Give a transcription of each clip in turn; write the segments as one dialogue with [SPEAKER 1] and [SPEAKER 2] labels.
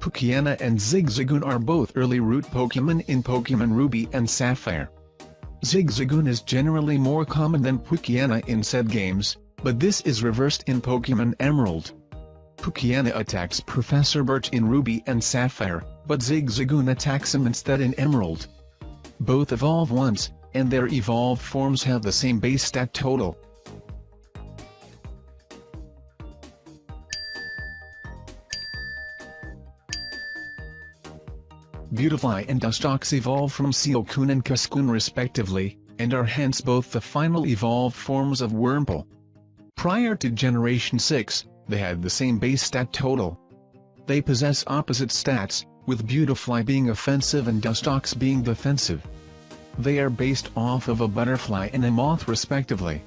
[SPEAKER 1] Poochyena and Zigzagoon are both early route Pokémon in Pokémon Ruby and Sapphire. Zigzagoon is generally more common than Poochyena in said games, but this is reversed in Pokémon Emerald. Poochyena attacks Professor Birch in Ruby and Sapphire, but Zigzagoon attacks him instead in Emerald. Both evolve once, and their evolved forms have the same base stat total. Beautifly and Dustox evolve from Sealcoon and Cascoon respectively, and are hence both the final evolved forms of Wurmple. Prior to Generation 6, they had the same base stat total. They possess opposite stats, with Beautifly being offensive and Dustox being defensive. They are based off of a butterfly and a moth respectively.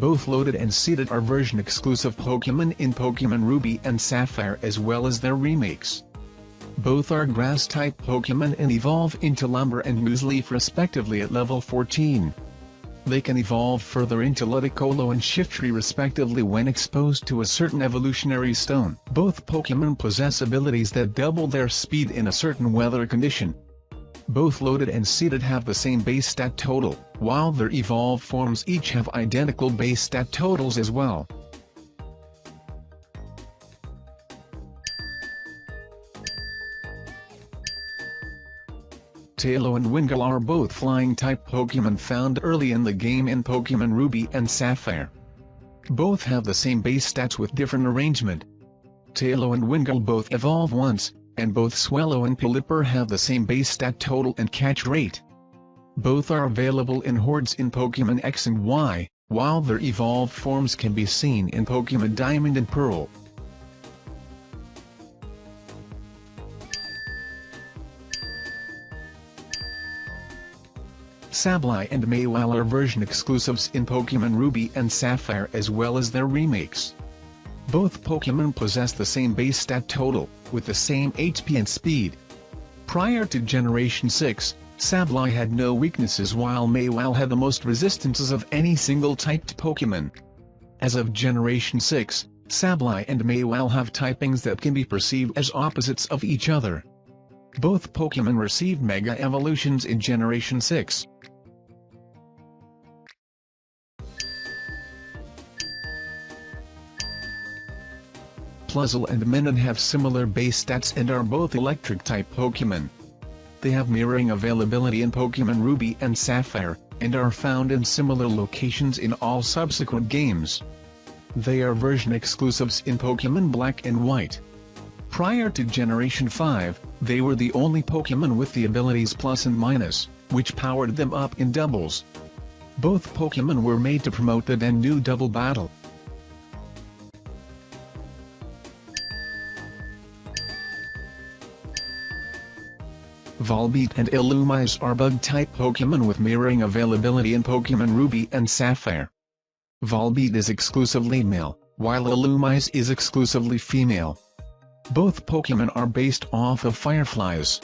[SPEAKER 1] Both Loaded and Seeded are version-exclusive Pokémon in Pokémon Ruby and Sapphire as well as their remakes. Both are Grass-type Pokémon and evolve into Lumber and Mooseleaf respectively at level 14. They can evolve further into Ludicolo and Shiftry respectively when exposed to a certain evolutionary stone. Both Pokémon possess abilities that double their speed in a certain weather condition. Both Loaded and Seeded have the same base stat total, while their evolved forms each have identical base stat totals as well. Tailo and Wingull are both flying-type Pokémon found early in the game in Pokémon Ruby and Sapphire. Both have the same base stats with different arrangement. Tailo and Wingull both evolve once, and both Swellow and Pelipper have the same base stat total and catch rate. Both are available in hordes in Pokémon X and Y, while their evolved forms can be seen in Pokémon Diamond and Pearl. Sableye and Mawile are version exclusives in Pokémon Ruby and Sapphire as well as their remakes. Both Pokémon possess the same base stat total, with the same HP and speed. Prior to Generation 6, Sableye had no weaknesses while Mawile had the most resistances of any single-typed Pokémon. As of Generation 6, Sableye and Mawile have typings that can be perceived as opposites of each other. Both Pokémon received Mega Evolutions in Generation 6. Plusle and Minun have similar base stats and are both Electric-type Pokémon. They have mirroring availability in Pokémon Ruby and Sapphire, and are found in similar locations in all subsequent games. They are version exclusives in Pokémon Black and White. Prior to Generation 5, they were the only Pokémon with the abilities Plus and Minus, which powered them up in doubles. Both Pokémon were made to promote the Den-Nu double battle. Volbeat and Illumise are Bug-type Pokémon with mirroring availability in Pokémon Ruby and Sapphire. Volbeat is exclusively male, while Illumise is exclusively female. Both Pokémon are based off of Fireflies.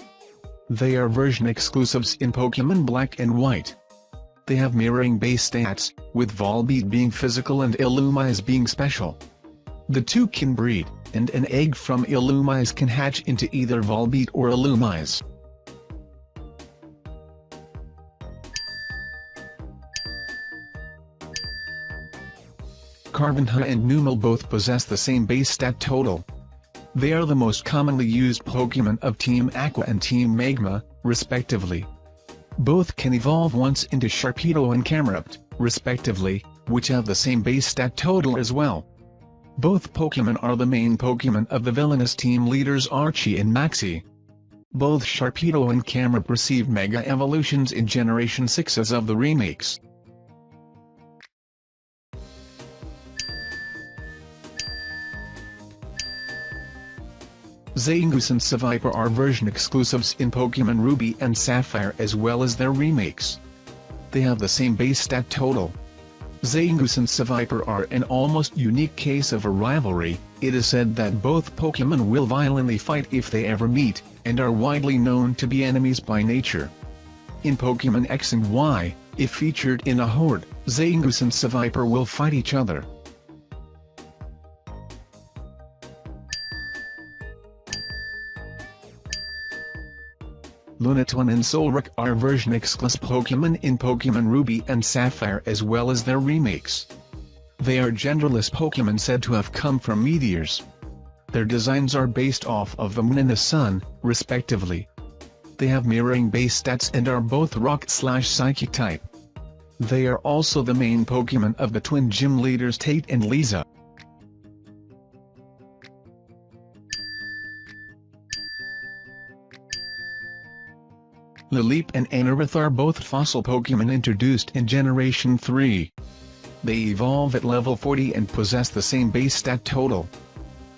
[SPEAKER 1] They are version exclusives in Pokémon Black and White. They have mirroring base stats, with Volbeat being physical and Illumise being special. The two can breed, and an egg from Illumise can hatch into either Volbeat or Illumise. Carvanha and Numel both possess the same base stat total. They are the most commonly used Pokémon of Team Aqua and Team Magma, respectively. Both can evolve once into Sharpedo and Camerupt, respectively, which have the same base stat total as well. Both Pokémon are the main Pokémon of the villainous team leaders Archie and Maxie. Both Sharpedo and Camerupt received Mega Evolutions in Generation 6 as of the remakes. Zangoose and Seviper are version exclusives in Pokémon Ruby and Sapphire as well as their remakes. They have the same base stat total. Zangoose and Seviper are an almost unique case of a rivalry. It is said that both Pokémon will violently fight if they ever meet, and are widely known to be enemies by nature. In Pokémon X and Y, if featured in a horde, Zangoose and Seviper will fight each other. Lunatone and Solrock are version exclusive Pokemon in Pokemon Ruby and Sapphire as well as their remakes. They are genderless Pokemon said to have come from meteors. Their designs are based off of the Moon and the Sun, respectively. They have mirroring base stats and are both Rock/Psychic type. They are also the main Pokemon of the twin gym leaders Tate and Lisa. Lileep and Anorith are both fossil Pokemon introduced in Generation 3. They evolve at level 40 and possess the same base stat total.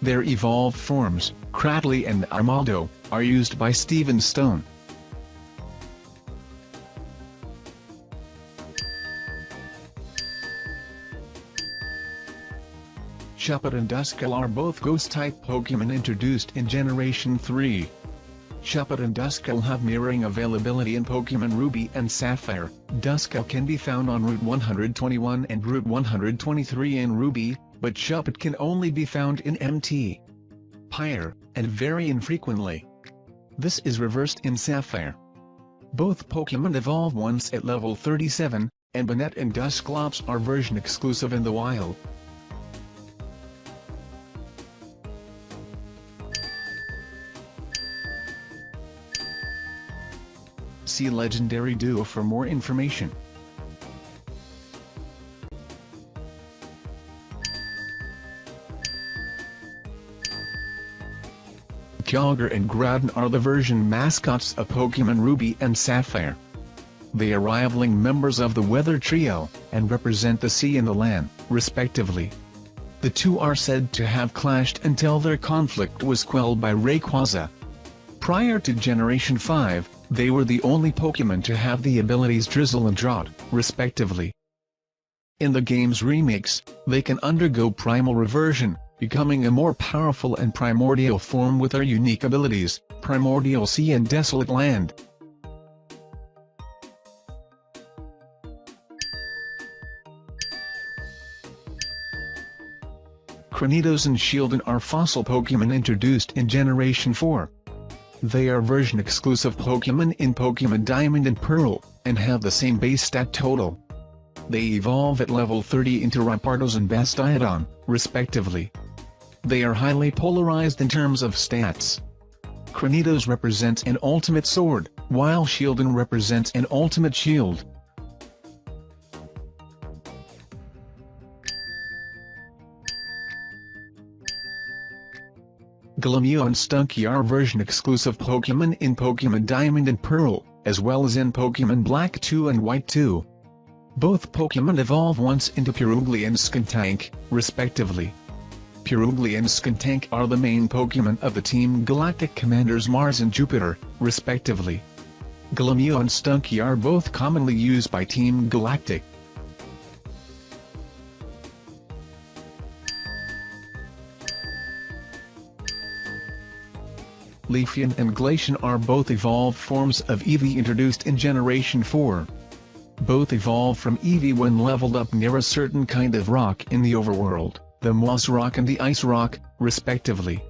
[SPEAKER 1] Their evolved forms, Cradley and Armaldo, are used by Steven Stone. Shuppet and Duskull are both Ghost-type Pokemon introduced in Generation 3. Shuppet and Duskull have mirroring availability in Pokemon Ruby and Sapphire. Duskull can be found on Route 121 and Route 123 in Ruby, but Shuppet can only be found in MT, Pyre, and very infrequently. This is reversed in Sapphire. Both Pokemon evolve once at level 37, and Banette and Dusclops are version exclusive in the wild. See Legendary Duo for more information. Kyogre and Groudon are the version mascots of Pokemon Ruby and Sapphire. They are rivaling members of the Weather Trio, and represent the sea and the land, respectively. The two are said to have clashed until their conflict was quelled by Rayquaza. Prior to Generation 5, they were the only Pokemon to have the abilities Drizzle and Drought, respectively. In the game's remakes, they can undergo primal reversion, becoming a more powerful and primordial form with their unique abilities, Primordial Sea and Desolate Land. Cranidos and Shieldon are fossil Pokemon introduced in Generation 4. They are version exclusive Pokemon in Pokemon Diamond and Pearl, and have the same base stat total. They evolve at level 30 into Rampardos and Bastiodon, respectively. They are highly polarized in terms of stats. Cranidos represents an ultimate sword, while Shieldon represents an ultimate shield. Glameow and Stunky are version exclusive Pokemon in Pokemon Diamond and Pearl, as well as in Pokemon Black 2 and White 2. Both Pokemon evolve once into Purugly and Skuntank, respectively. Purugly and Skuntank are the main Pokemon of the Team Galactic Commanders Mars and Jupiter, respectively. Glameow and Stunky are both commonly used by Team Galactic. Leafeon and Glaceon are both evolved forms of Eevee introduced in Generation 4. Both evolve from Eevee when leveled up near a certain kind of rock in the overworld, the Moss Rock and the Ice Rock, respectively.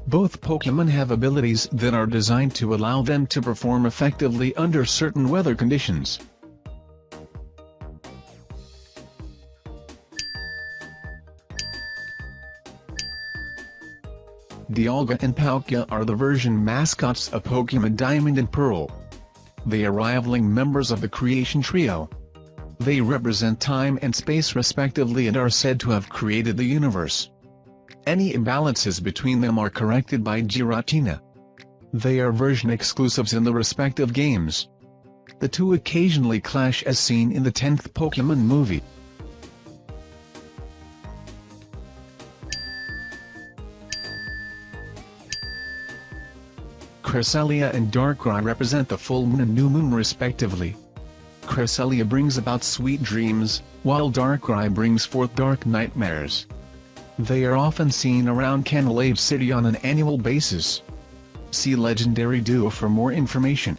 [SPEAKER 1] Both Pokemon have abilities that are designed to allow them to perform effectively under certain weather conditions. Dialga and Palkia are the version mascots of Pokemon Diamond and Pearl. They are rivaling members of the Creation Trio. They represent time and space respectively and are said to have created the universe. Any imbalances between them are corrected by Giratina. They are version exclusives in the respective games. The two occasionally clash as seen in the 10th Pokemon movie. Cresselia and Darkrai represent the full moon and new moon respectively. Cresselia brings about sweet dreams, while Darkrai brings forth dark nightmares. They are often seen around Canalave City on an annual basis. See Legendary Duo for more information.